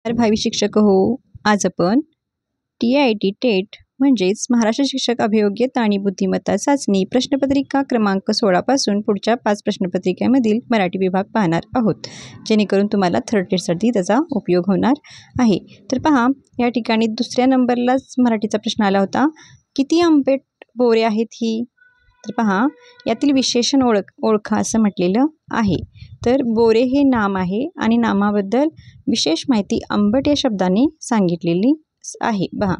तर भावी शिक्षक हो, आज आपण TIT टेट म्हणजेच महाराष्ट्र शिक्षक अभियोग्यता आणि बुद्धिमत्ता चाचणी प्रश्नपत्रिका क्रमांक 16 पासून पुढच्या 5 प्रश्नपत्रिकेमधील मराठी विभाग पाहणार आहोत, जेणेकरून तुम्हाला थर्ड टेस्टसाठी त्याचा उपयोग होणार आहे. तर पहा, या ठिकाणी दुसऱ्या नंबरलाच मराठीचा प्रश्न आला होता. किती आंबेट बोरे आहेत ही? तर पहा, यातील विशेषण ओळखा असं म्हटलेलं आहे. तर बोरे हे नाम आहे आणि नामाबद्दल विशेष माहिती आंबट या शब्दाने सांगितलेली आहे. पहा,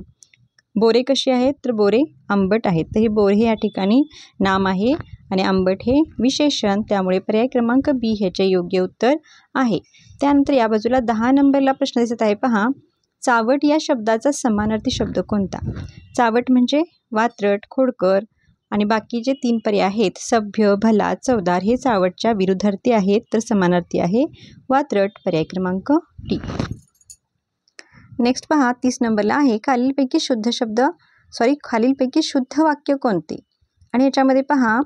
बोरे कशी आहेत? तर बोरे आंबट आहेत. तर हे बोरे हे या ठिकाणी नाम आहे आणि आंबट हे विशेषण, त्यामुळे पर्याय क्रमांक बी ह्याचे योग्य उत्तर आहे. त्यानंतर या बाजूला 10 नंबरला प्रश्न दिसत आहे. पहा, चावट या शब्दाचा समानार्थी शब्द कोणता? चावट म्हणजे वात्रट, खोडकर आणि बाकी जे 3 पर्याय आहेत, सभ्य, भला, चवदार, हे चावटच्या विरुद्धार्थी आहेत. तर समानार्थी आहे वात्रट, पर्याय क्रमांक डी. नेक्स्ट पहा, 30 नंबरला आहे खालीलपैकी शुद्ध वाक्य कोणते? आणि याच्यामध्ये पहा,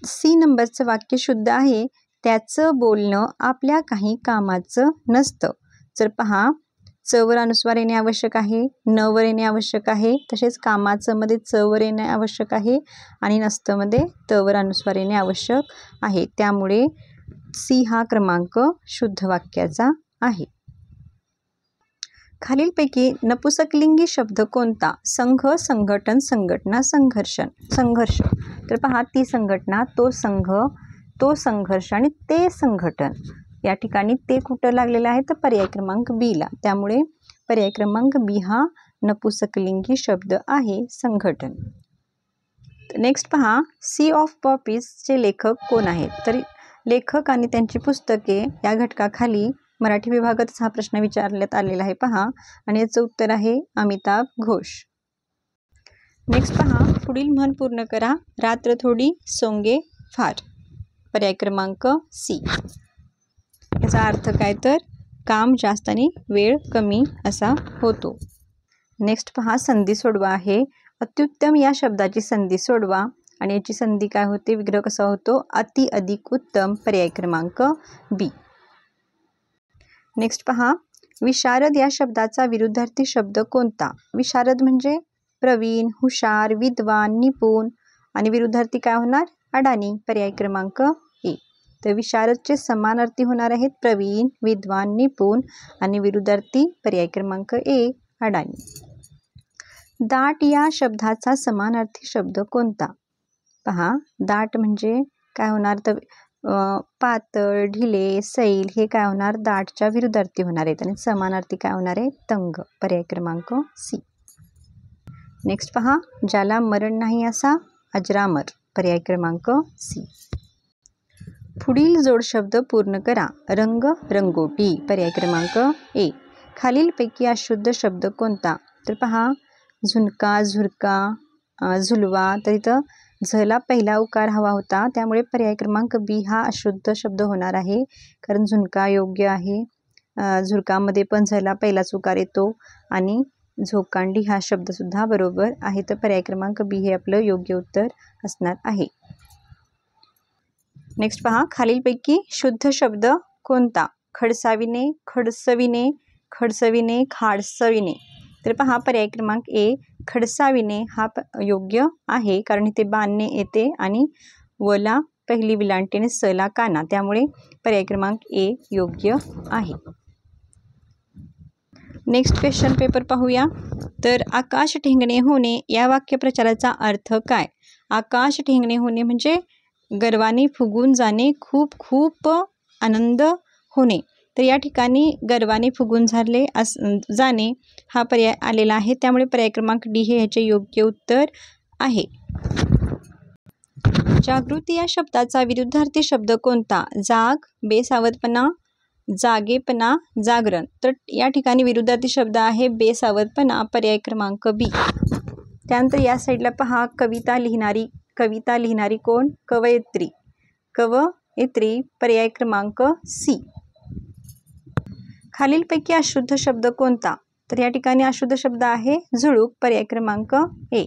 सी नंबरचं वाक्य शुद्ध आहे. त्याचं बोलणं आपल्या काही कामाचं नसतं. तर पहा, चवर अनुस्वार येणे आवश्यक आहे, नवर येणे आवश्यक आहे, तसेच कामाचं मध्ये चवर येणे आवश्यक आहे आणि नसतं मध्ये तवर अनुस्वार येणे आवश्यक आहे. त्यामुळे सी हा क्रमांक शुद्ध वाक्याचा आहे. खालीलपैकी नपुसकलिंगी शब्द कोणता? संघ, संघटन, संघटना, संघर्ष. तर पहा, ती संघटना, तो संघ, तो संघर्ष आणि ते संघटन. या ठिकाणी ते कुठं लागलेलं आहे? तर पर्याय क्रमांक बी ला. त्यामुळे पर्याय क्रमांक बी हा नपुसकलिंगी शब्द आहे, संघटन. नेक्स्ट पहा, सी ऑफ पॉपीजचे लेखक कोण आहेत? तर लेखक आणि त्यांची पुस्तके या घटकाखाली मराठी विभागातच हा प्रश्न विचारण्यात आलेला आहे. पहा, आणि याचं उत्तर आहे अमिताभ घोष. नेक्स्ट पहा, पुढील म्हण पूर्ण करा. रात्र थोडी, सोंगे फार, पर्याय क्रमांक सी. याचा अर्थ काय? तर काम जास्त आणि वेळ कमी असा होतो. नेक्स्ट पहा, संधी सोडवा आहे. अत्युत्तम या शब्दाची संधी सोडवा आणि याची संधी काय होते? विग्रह कसा होतो? अति, अधिक, उत्तम, पर्याय क्रमांक बी. नेक्स्ट पहा, विशारद या शब्दाचा विरुद्धार्थी शब्द कोणता? विशारद म्हणजे प्रवीण, हुशार, विद्वान, निपुण आणि विरुद्धार्थी काय होणार? अडाणी, पर्याय क्रमांक ए. तर विशारदचे समानार्थी होणार आहेत प्रवीण, विद्वान, निपुण आणि विरुद्धार्थी पर्याय क्रमांक ए, अडाणी. दाट या शब्दाचा समानार्थी शब्द कोणता? पहा, दाट म्हणजे काय होणार? तर पातळ, ढिले, सैल हे काय होणार? दाटच्या विरुद्धार्थी होणार आहेत आणि समानार्थी काय होणार आहे? तंग, पर्याय क्रमांक सी. नेक्स्ट पहा, ज्याला मरण नाही असा अजरामर, पर्याय क्रमांक सी. पुढील जोडशब्द पूर्ण करा. रंग, रंगोटी, पर्याय क्रमांक ए. खालीलपैकी अशुद्ध शब्द कोणता? तर पहा, झुणका, झुरका, झुलवा. तर इथं झला पहिला उकार हवा होता, त्यामुळे पर्याय क्रमांक बी हा अशुद्ध शब्द होणार आहे. कारण झुणका योग्य आहे, झुरकामध्ये पण झला पहिलाच उकार येतो आणि झोकांडी हा शब्दसुद्धा बरोबर आहे. तर पर्याय क्रमांक बी हे आपलं योग्य उत्तर असणार आहे. नेक्स्ट पहा, खालीलपैकी शुद्ध शब्द कोणता? खडसाविने, खडसविने, खडसविने, खाडसविने. तर पहा, पर्याय क्रमांक ए, खडसाविने हा योग्य आहे, कारण इथे बांधणे येते आणि वला पहिली विलांटीने सला काना, त्यामुळे पर्याय क्रमांक ए योग्य आहे. नेक्स्ट क्वेश्चन पेपर पाहूया. तर आकाश ठेंगणे होणे या वाक्यप्रचाराचा अर्थ काय? आकाश ठेंगणे होणे म्हणजे गर्वाने फुगून जाणे, खूप खूप आनंद होणे. तर या ठिकाणी गर्वाने फुगून जाणे हा पर्याय आलेला आहे, त्यामुळे पर्याय क्रमांक डी हे ह्याचे योग्य उत्तर आहे. जागृती या शब्दाचा विरुद्धार्थी शब्द कोणता? जाग, बेसावधपणा, जागेपणा, जागरण. तर या ठिकाणी विरुद्धार्थी शब्द आहे बेसावधपणा, पर्याय क्रमांक बी. त्यानंतर या साईडला पहा, कविता लिहिणारी कोण? कवयित्री, कवयित्री, पर्याय क्रमांक सी. खालीलपैकी अशुद्ध शब्द कोणता? तर या ठिकाणी अशुद्ध शब्द आहे झुळूक, पर्याय क्रमांक ए.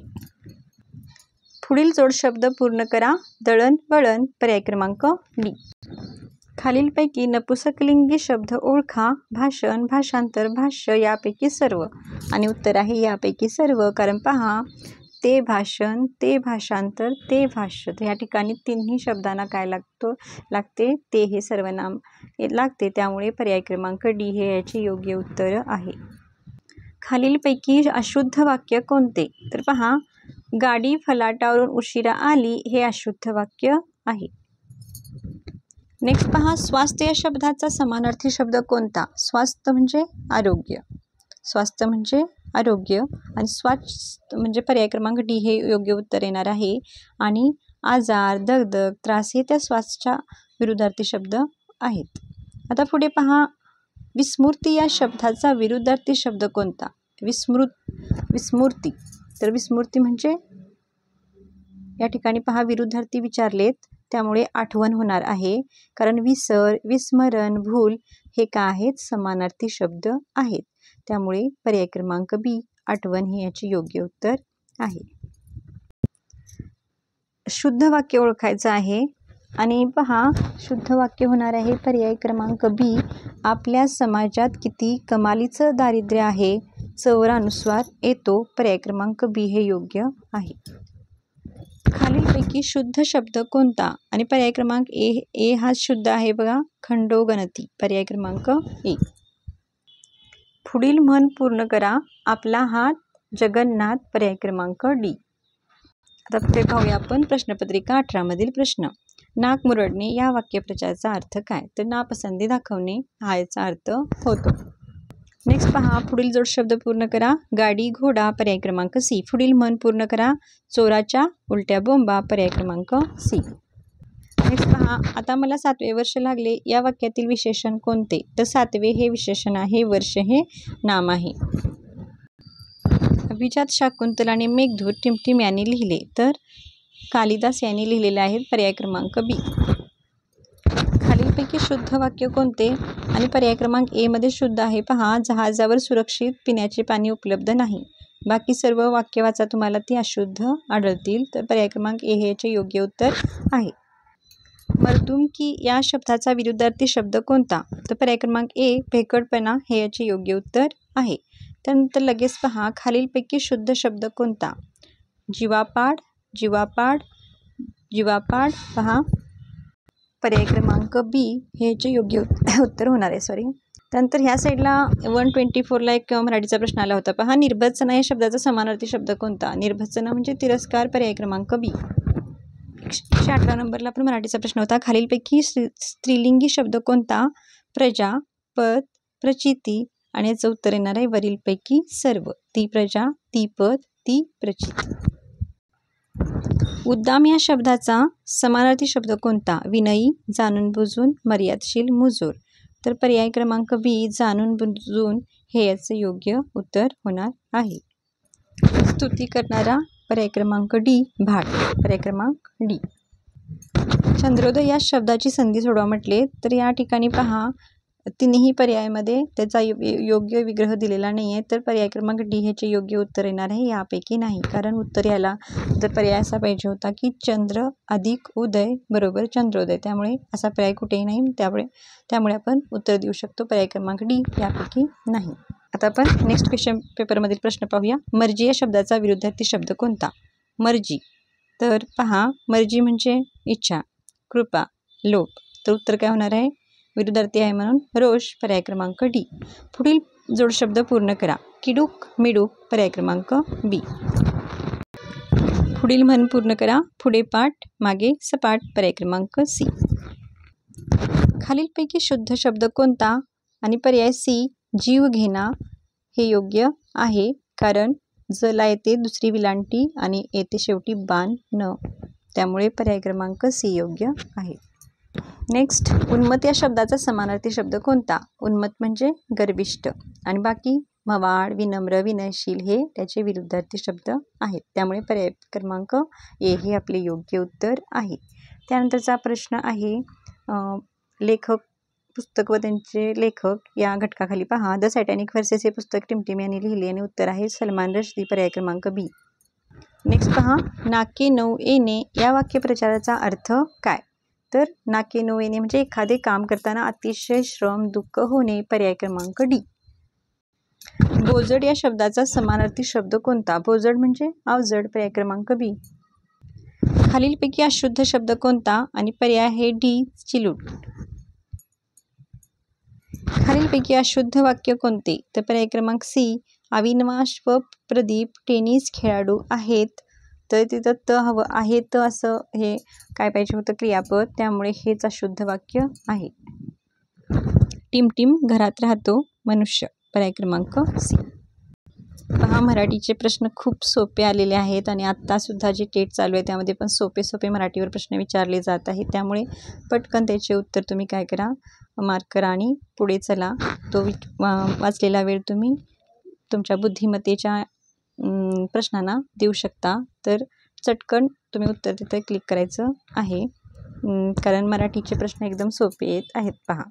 पुढील जोड शब्द पूर्ण करा. दळण, वळण, पर्याय क्रमांक डी. खालीलपैकी नपुसकलिंगी शब्द ओळखा. भाषण, भाषांतर, भाष्य यापैकी सर्व. आणि उत्तर आहे यापैकी सर्व. कारण पहा, ते भाषण, ते भाषांतर, ते भाष्य. तर या ठिकाणी तिन्ही शब्दांना काय लागते ते हे सर्वनाम लागते. त्यामुळे पर्याय क्रमांक डी हे याचे योग्य उत्तर आहे. खालीलपैकी अशुद्ध वाक्य कोणते? तर पहा, गाडी फलाटावरून उशिरा आली हे अशुद्ध वाक्य आहे. नेक्स्ट पहा, स्वास्थ्य या शब्दाचा समानार्थी शब्द कोणता? स्वास्थ्य म्हणजे आरोग्य. स्वास्थ्य म्हणजे आरोग्य आणि स्वास्थ्य म्हणजे पर्याय क्रमांक डी हे योग्य उत्तर येणार आहे. आणि आजार, दगदग, त्रास हे त्या स्वास्थ्याच्या विरुद्धार्थी शब्द आहेत. आता पुढे पहा, विस्मृती या शब्दाचा विरुद्धार्थी शब्द कोणता? विस्मृती. तर विस्मृती म्हणजे या ठिकाणी पहा विरुद्धार्थी विचारलेत, त्यामुळे आठवण होणार आहे. कारण विसर, विस्मरण, भूल हे काय आहेत? समानार्थी शब्द आहेत. त्यामुळे पर्याय क्रमांक बी आठवण हे याचे योग्य उत्तर आहे. शुद्ध वाक्य ओळखायचं आहे. आणि पहा, शुद्ध वाक्य होणार आहे पर्याय क्रमांक बी. आपल्या समाजात किती कमालीचं दारिद्र्य आहे, चौरानुसार येतो. पर्याय क्रमांक बी हे योग्य आहे. खालीलपैकी शुद्ध शब्द कोणता? आणि पर्याय क्रमांक ए हा शुद्ध आहे बघा. खंडोगणती. पर्याय क्रमांक ए. पुढील म्हण पूर्ण करा. आपला हात जगन्नाथ. पर्याय क्रमांक डी. आता पुढे पाहूया आपण प्रश्नपत्रिका 18 मधील प्रश्न. नाक मुरडणे या वाक्यप्रचाराचा अर्थ काय? तर नापसंती दाखवणे हा याचा अर्थ होतो. नेक्स्ट पहा, पुढील जोड शब्द पूर्ण करा. गाडी, घोडा. पर्याय क्रमांक सी. पुढील म्हण पूर्ण करा. चोराच्या उलट्या बोंबा. पर्याय क्रमांक सी. नेक्स्ट पहा, आता मला 7वे वर्ष लागले या वाक्यातील विशेषण कोणते? तर 7वे हे विशेषण आहे, वर्ष हे नाम आहे. अभिजात शाकुंतलाने मेघदूत टिमटिम यांनी लिहिले. तर कालिदास यांनी लिहिलेले आहेत. पर्याय क्रमांक बी. खालीलपैकी शुद्ध वाक्य कोणते? आणि पर्याय क्रमांक ए मध्ये शुद्ध आहे. पहा, जहाजावर सुरक्षित पिण्याचे पाणी उपलब्ध नाही. बाकी सर्व वाक्य वाचा, तुम्हाला ती अशुद्ध आढळतील. तर पर्याय क्रमांक ए हे याचे योग्य उत्तर आहे. मर्दुमकी या शब्दाचा विरुद्धार्थी शब्द कोणता? तर पर्याय क्रमांक ए भेकडपणा हे याचे योग्य उत्तर आहे. त्यानंतर लगेच पहा, खालीलपैकी शुद्ध शब्द कोणता? जीवापाड, जीवापाड, जीवापाड. पहा, पर्याय क्रमांक बी हे याचे योग्य उत्तर होणार आहे. त्यानंतर ह्या साईडला 124ला एक मराठीचा प्रश्न आला होता. पहा, निर्भत्सना या शब्दाचा समानार्थी शब्द कोणता? निर्भत्सना म्हणजे तिरस्कार. पर्याय क्रमांक बी. 118 नंबरला पण मराठीचा प्रश्न होता. खालीलपैकी स्त्रीलिंगी शब्द कोणता? प्रजा, पद, प्रचिती. आणि याचं उत्तर येणार आहे वरीलपैकी सर्व. ती प्रजा, ती पद, ती प्रचिती. उद्दाम या शब्दाचा समानार्थी शब्द कोणता? विनयी, जाणून बुजून, मर्यादशील, मुजोर. तर पर्याय क्रमांक बी जाणून बुजून हे याचे योग्य उत्तर होणार आहे. स्तुती करणारा. पर्याय क्रमांक डी भाट. पर्याय क्रमांक डी. चंद्रोदय या शब्दाची संधी सोडवा म्हटले. तर या ठिकाणी पहा, तिन्ही पर्यायामध्ये त्याचा योग्य विग्रह दिलेला नाही आहे. तर पर्याय क्रमांक डी ह्याचे योग्य उत्तर येणार आहे. यापैकी नाही. कारण उत्तर याला तर पर्याय असा पाहिजे होता की चंद्र अधिक उदय बरोबर चंद्रोदय. त्यामुळे असा पर्याय कुठेही नाही. त्यामुळे आपण उत्तर देऊ शकतो पर्याय क्रमांक डी. यापैकी नाही. आता आपण नेक्स्ट क्वेश्चन पेपरमधील प्रश्न पाहूया. मर्जी या शब्दाचा विरुद्धार्थी शब्द कोणता? मर्जी. तर पहा, मर्जी म्हणजे इच्छा, कृपा, लोभ. तर उत्तर काय होणार आहे? विरुद्धार्थी आहे म्हणून रोष. पर्याय क्रमांक डी. पुढील जोड शब्द पूर्ण करा. किडूक, मिडूक. पर्याय क्रमांक बी. पुढील म्हण पूर्ण करा. पुढे पाठ, मागे सपाट. पर्याय क्रमांक सी. खालीलपैकी शुद्ध शब्द कोणता? आणि पर्याय सी जीव घेणा हे योग्य आहे. कारण जला येते दुसरी विलांटी आणि येते शेवटी बाण न. त्यामुळे पर्याय क्रमांक सी योग्य आहे. नेक्स्ट, उन्मत या शब्दाचा समानार्थी शब्द कोणता? उन्मत म्हणजे गर्विष्ठ. आणि बाकी मवाळ, विनम्र, विनयशील हे त्याचे विरुद्धार्थी शब्द आहेत. त्यामुळे पर्याय क्रमांक ए हे आपले योग्य उत्तर आहे. त्यानंतरचा प्रश्न आहे लेखक, पुस्तक व त्यांचे लेखक या घटकाखाली पहा. द सॅटॅनिक व्हर्सेस हे पुस्तक टिमटिम यांनी लिहिले आणि उत्तर आहे सलमान रश्दी. पर्याय क्रमांक बी. नेक्स्ट पहा, नाके नऊ येणे या वाक्यप्रचाराचा अर्थ काय? उत्तर नाके नऊ म्हणजे एखादे काम करताना अतिशय श्रम दुःख होणे, पर्याय क्रमांक डी. बोजड या शब्दाचा समानार्थी शब्द कोणता? बोजड म्हणजे अवजड, पर्याय क्रमांक बी. खालीलपैकी अशुद्ध शब्द कोणता? आणि पर्याय आहे डी चिलूट. खालीलपैकी अशुद्ध वाक्य कोणते? तर पर्याय क्रमांक सी अविनाश व प्रदीप टेनिस खेळाडू आहेत. तर तिथं त हवं आहे, त असं हे काय पाहिजे होतं क्रियापद, त्यामुळे हेच अशुद्ध वाक्य आहे. टिमटिम घरात राहतो मनुष्य, पर्याय क्रमांक सी. पहा मराठीचे प्रश्न खूप सोपे आलेले आहेत आणि आत्तासुद्धा जे टेट चालू आहे त्यामध्ये पण सोपे मराठीवर प्रश्न विचारले जात आहेत. त्यामुळे पटकन त्याचे उत्तर तुम्ही काय करा, मार्क करा आणि पुढे चला. तो वाचलेला वेळ तुम्ही तुमच्या बुद्धिमत्तेच्या प्रश्नांना देऊ शकता. तर चटकन तुम्ही उत्तर तिथे क्लिक करायचं आहे, कारण मराठीचे प्रश्न एकदम सोपे आहेत. पहा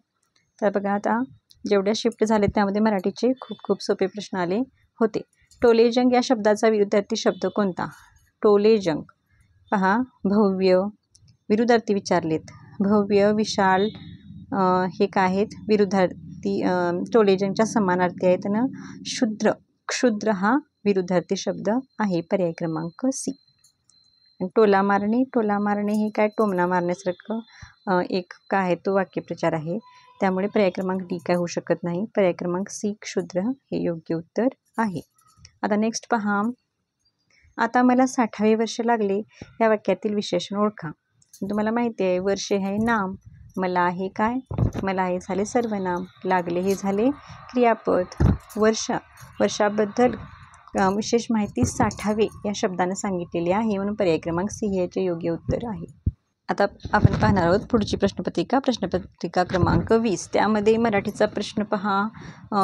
तर बघा, आता जेवढ्या शिफ्ट झाले त्यामध्ये मराठीचे खूप सोपे प्रश्न आले होते. टोलेजंग या शब्दाचा विरुद्धार्थी शब्द कोणता? टोलेजंग. पहा भव्य, विरुद्धार्थी विचारलेत. भव्य, विशाल हे काय आहेत? विरुद्धार्थी. टोलेजंगच्या समानार्थी आहेत ना. क्षुद्र हा विरुद्धार्थी शब्द आहे, पर्याय क्रमांक सी. टोला मारणे हे काय? टोमणा मारण्यासारखं एक काय आहे तो वाक्यप्रचार आहे, त्यामुळे पर्याय क्रमांक डी काय होऊ शकत नाही. पर्याय क्रमांक सी क्षुद्र हे योग्य उत्तर आहे. आता नेक्स्ट पहा, आता मला 60वे वर्ष लागले या वाक्यातील विशेषण ओळखा. तुम्हाला माहिती आहे वर्ष हे नाम, मला हे काय? मला हे झाले सर्वनाम, लागले हे झाले क्रियापद. वर्षाबद्दल विशेष माहिती 60वे या शब्दाने सांगितलेली आहे, म्हणून पर्याय क्रमांक सी याचे योग्य उत्तर आहे. आता आपण पाहणार आहोत पुढची प्रश्नपत्रिका क्रमांक 20. त्यामध्ये मराठीचा प्रश्न पहा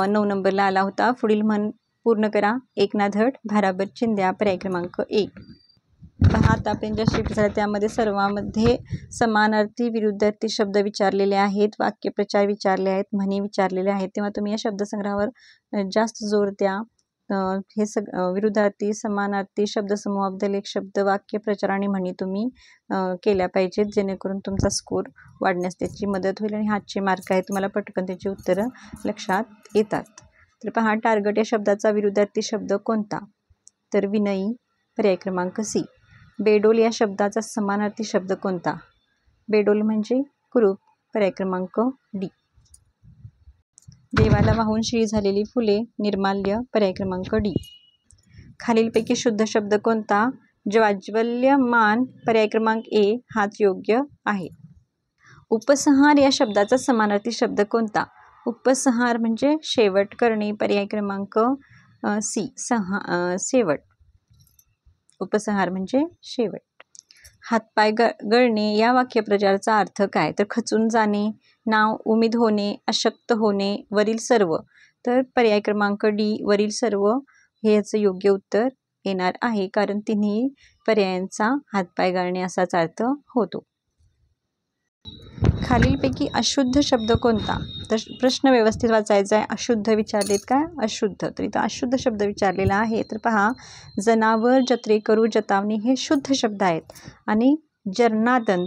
9 नंबरला आला होता. पुढील म्हण पूर्ण करा. एक ना धड भाराभर चिंध्या, पर्याय क्रमांक 1. पहा आता आपण ज्या शिफ्ट झाल्या त्यामध्ये सर्वांमध्ये समानार्थी विरुद्धार्थी शब्द विचारलेले आहेत, वाक्यप्रचार विचारले आहेत, म्हणी विचारलेले आहेत. तेव्हा तुम्ही या शब्दसंग्रहावर जास्त जोर द्या. हे विरुद्धार्थी समानार्थी शब्दसमूहाबद्दल एक शब्द, वाक्यप्रचार आणि म्हणी तुम्ही केल्या पाहिजेत, जेणेकरून तुमचा स्कोर वाढण्यास त्याची मदत होईल आणि हातचे मार्क आहे तुम्हाला पटकन त्याची उत्तरं लक्षात येतात. तर पहा टार्गट या शब्दाचा विरुद्धार्थी शब्द कोणता? तर विनयी, पर्याय क्रमांक सी. बेडोल या शब्दाचा समानार्थी शब्द कोणता? बेडोल म्हणजे कुरूप, पर्याय क्रमांक डी. देवाला वाहून शिळी झालेली फुले, निर्माल्य, पर्याय क्रमांक डी. खालीलपैकी शुद्ध शब्द कोणता? ज्वाज्वल्यमान, पर्याय क्रमांक ए हाच योग्य आहे. उपसंहार या शब्दाचा समानार्थी शब्द कोणता? उपसंहार म्हणजे शेवट करणे, पर्याय क्रमांक सी शेवट. उपसंहार म्हणजे शेवट. हातपाय गळणे या वाक्यप्रचाराचा अर्थ काय? तर खचून जाणे, नाव उमेद होणे, अशक्त होणे, वरील सर्व. तर पर्याय क्रमांक डी वरील सर्व हे याचं योग्य उत्तर येणार आहे, कारण तिन्ही पर्यायांचा हातपाय गाळणे असाच अर्थ होतो. खालीलपैकी अशुद्ध शब्द कोणता? तर प्रश्न व्यवस्थित वाचायचा आहे. अशुद्ध विचारलेत काय? अशुद्ध. तर इथं अशुद्ध शब्द विचारलेला आहे. तर पहा जनावर, जत्रे करू, जतावणी हे शुद्ध शब्द आहेत आणि जनार्दन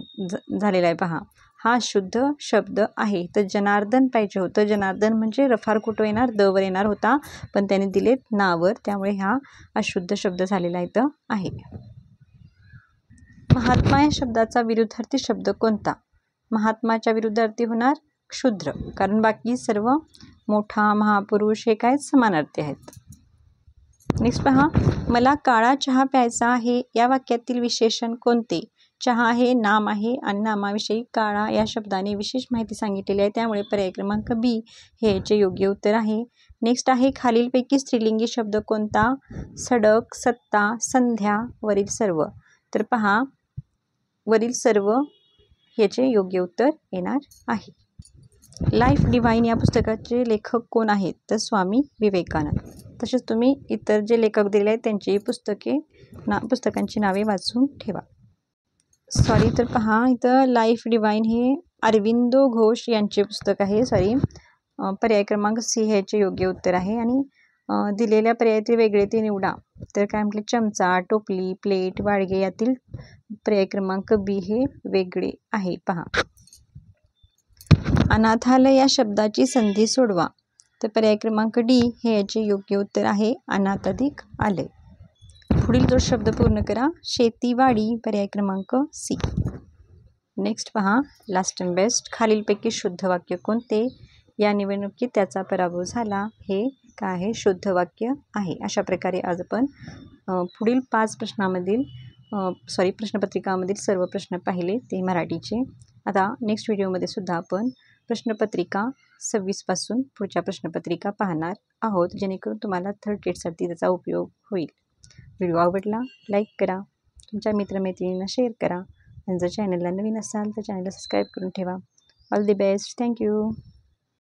झालेला आहे. पहा हा शुद्ध शब्द आहे. तर जनार्दन पाहिजे होतं. जनार्दन म्हणजे रफार कुठं येणार? द वर येणार होता, पण त्याने दिलेत नावर, त्यामुळे हा अशुद्ध शब्द झालेला इथं आहे. महात्मा या शब्दाचा विरुद्धार्थी शब्द कोणता? महात्माच्या विरुद्धार्थी होणार क्षुद्र, कारण बाकी सर्व मोठा, महापुरुष हे काय समानार्थी आहेत. नेक्स्ट पहा, मला काळा चहा प्यायचा आहे या वाक्यातील विशेषण कोणते? चहा हे नाम आहे आणि नामाविषयी काळा या शब्दाने विशेष माहिती सांगितलेली आहे, त्यामुळे पर्याय क्रमांक बी हे याचे योग्य उत्तर आहे. नेक्स्ट आहे खालीलपैकी स्त्रीलिंगी शब्द कोणता? सडक, सत्ता, संध्या, वरील सर्व. तर पहा वरील सर्व याचे योग्य उत्तर येणार आहे. लाईफ डिवाइन या पुस्तकाचे लेखक कोण आहेत? तर स्वामी विवेकानंद. तसेच तुम्ही इतर जे लेखक दिले आहेत त्यांची पुस्तकांची नावे वाचून ठेवा. तर पहा इथं लाईफ डिवाइन हे अरविंदो घोष यांचे पुस्तक आहे. पर्याय क्रमांक सी ह्याचे योग्य उत्तर आहे. आणि दिलेल्या पर्यायातील वेगळे ते निवडा. तर काय म्हटले, चमचा, टोपली, प्लेट, वाडगे यातील पर्याय क्रमांक बी हे वेगळे आहे. पहा, अनाथालय या शब्दाची संधी सोडवा. तर पर्याय क्रमांक डी हे याचे योग्य उत्तर आहे. अनाथ अधिक आलय. पुढील जो शब्द पूर्ण करा, शेतीवाडी, पर्याय क्रमांक सी. नेक्स्ट पहा, लास्ट अँड बेस्ट, खालीलपैकी शुद्ध वाक्य कोणते? या निवडणुकीत त्याचा पराभव झाला. हे काय आहे? शुद्ध वाक्य आहे. अशा प्रकारे आज आपण पुढील 5 प्रश्नामधील प्रश्नपत्रिकामधील सर्व प्रश्न पाहिले, ते मराठीचे. आता नेक्स्ट व्हिडिओमध्ये सुद्धा आपण प्रश्नपत्रिका 26 पासून पुढच्या प्रश्नपत्रिका पाहणार आहोत, जेणेकरून तुम्हाला थर्ड ग्रेडसाठी त्याचा उपयोग होईल. व्हिडिओ आवडला लाईक करा, तुमच्या मित्रमैत्रिणींना शेअर करा, आणि जर चॅनलला नवीन असाल तर चॅनलला सबस्क्राईब करून ठेवा. All the best. थँक्यू.